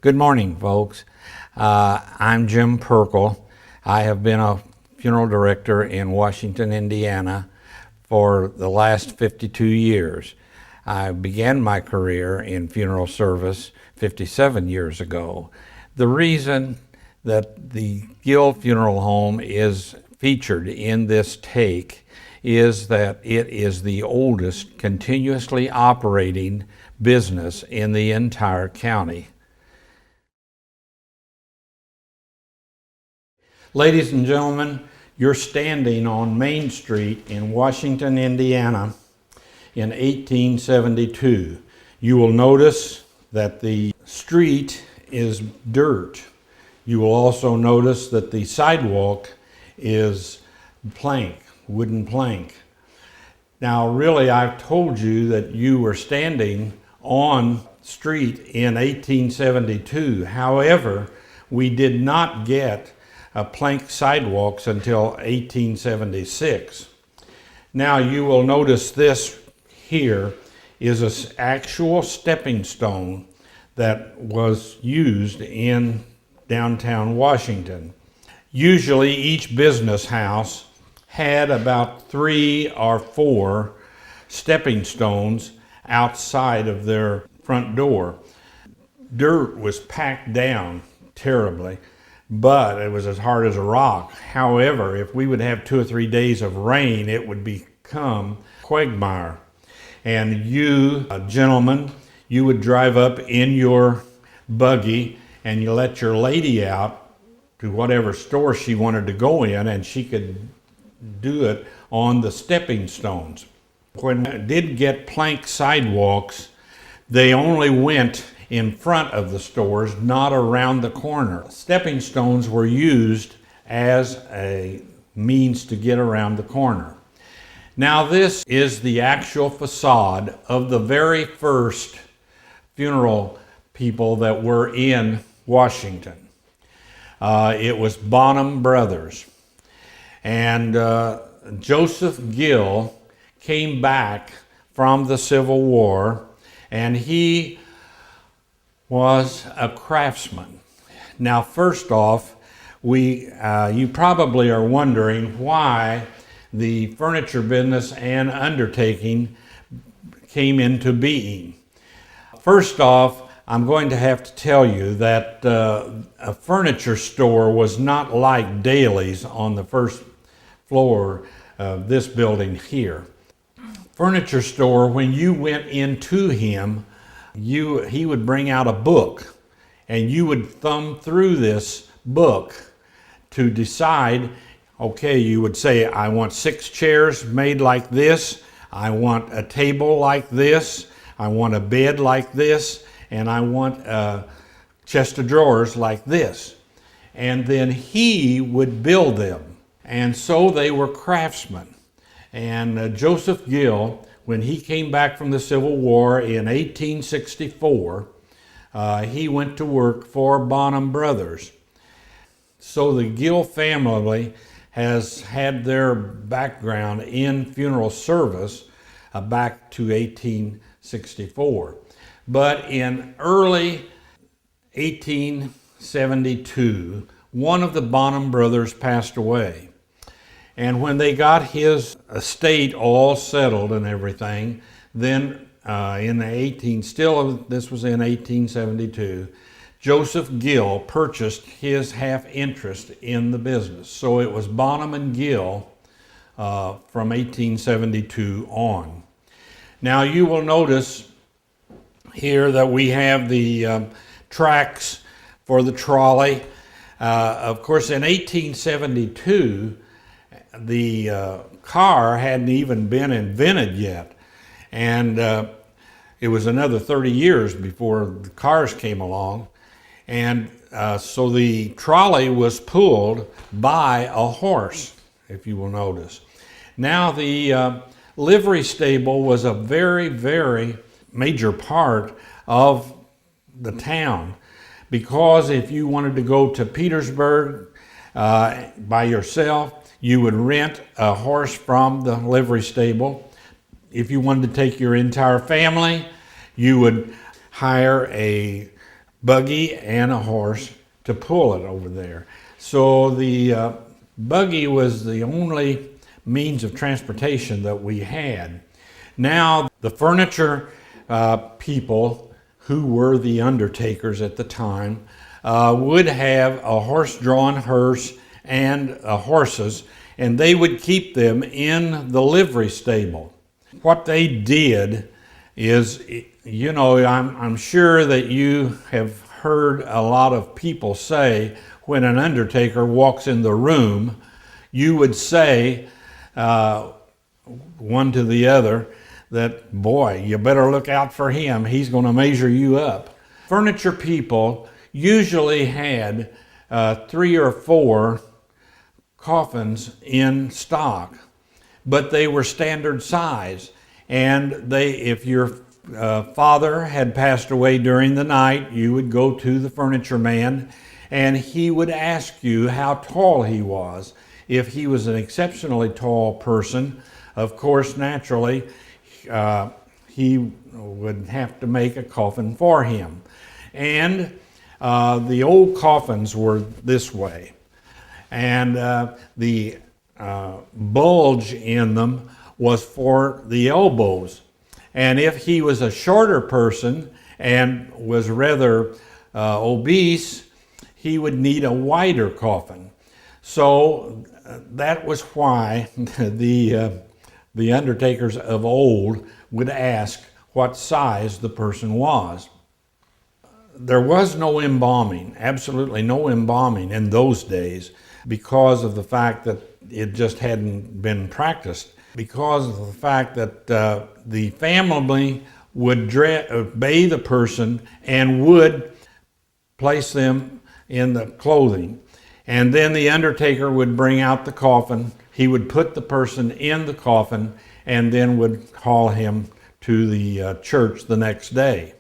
Good morning, folks. I'm Jim Perkle. I have been a funeral director in Washington, Indiana for the last 52 years. I began my career in funeral service 57 years ago. The reason that the Gill Funeral Home is featured in this take is that it is the oldest continuously operating business in the entire county. Ladies and gentlemen, you're standing on Main Street in Washington, Indiana in 1872. You will notice that the street is dirt. You will also notice that the sidewalk is plank, wooden plank. Now, really, I've told you that you were standing on street in 1872. However, we did not get plank sidewalks until 1876. Now you will notice this here is an actual stepping stone that was used in downtown Washington. Usually each business house had about 3 or 4 stepping stones outside of their front door. Dirt was packed down terribly, but it was as hard as a rock. However, if we would have 2 or 3 days of rain, it would become quagmire. And you, gentlemen, you would drive up in your buggy and you let your lady out to whatever store she wanted to go in, and she could do it on the stepping stones. When it did get plank sidewalks, they only went in front of the stores, not around the corner. Stepping stones were used as a means to get around the corner. Now this is the actual facade of the very first funeral people that were in Washington. It was Bonham Brothers. And Joseph Gill came back from the Civil War, and he was a craftsman. Now, first off, you probably are wondering why the furniture business and undertaking came into being. First off, I'm going to have to tell you that a furniture store was not like Daly's on the first floor of this building here. Furniture store, when you went into him, he would bring out a book, and you would thumb through this book to decide, okay, you would say, I want 6 chairs made like this, I want a table like this, I want a bed like this, and I want a chest of drawers like this. And then he would build them. And so they were craftsmen. And Joseph Gill, when he came back from the Civil War in 1864, he went to work for Bonham Brothers. So the Gill family has had their background in funeral service back to 1864. But in early 1872, one of the Bonham brothers passed away. And when they got his estate all settled and everything, then this was in 1872, Joseph Gill purchased his half interest in the business. So it was Bonham and Gill from 1872 on. Now you will notice here that we have the tracks for the trolley. Of course, in 1872, the car hadn't even been invented yet, and it was another 30 years before the cars came along, and so the trolley was pulled by a horse, if you will notice. Now the livery stable was a very, very major part of the town, because if you wanted to go to Petersburg by yourself, you would rent a horse from the livery stable. If you wanted to take your entire family, you would hire a buggy and a horse to pull it over there. So the buggy was the only means of transportation that we had. Now, the furniture people, who were the undertakers at the time, would have a horse-drawn hearse and horses, and they would keep them in the livery stable. What they did is, you know, I'm sure that you have heard a lot of people say when an undertaker walks in the room, you would say, one to the other, that, boy, you better look out for him. He's going to measure you up. Furniture people usually had 3 or 4 coffins in stock, but they were standard size. And if your father had passed away during the night, you would go to the furniture man and he would ask you how tall he was. If he was an exceptionally tall person, of course, naturally, he would have to make a coffin for him. And the old coffins were this way. And the bulge in them was for the elbows. And if he was a shorter person and was rather obese, he would need a wider coffin. So that was why the undertakers of old would ask what size the person was. There was no embalming, absolutely no embalming in those days, because of the fact that it just hadn't been practiced, because of the fact that the family would bathe the person and would place them in the clothing. And then the undertaker would bring out the coffin. He would put the person in the coffin and then would haul him to the church the next day.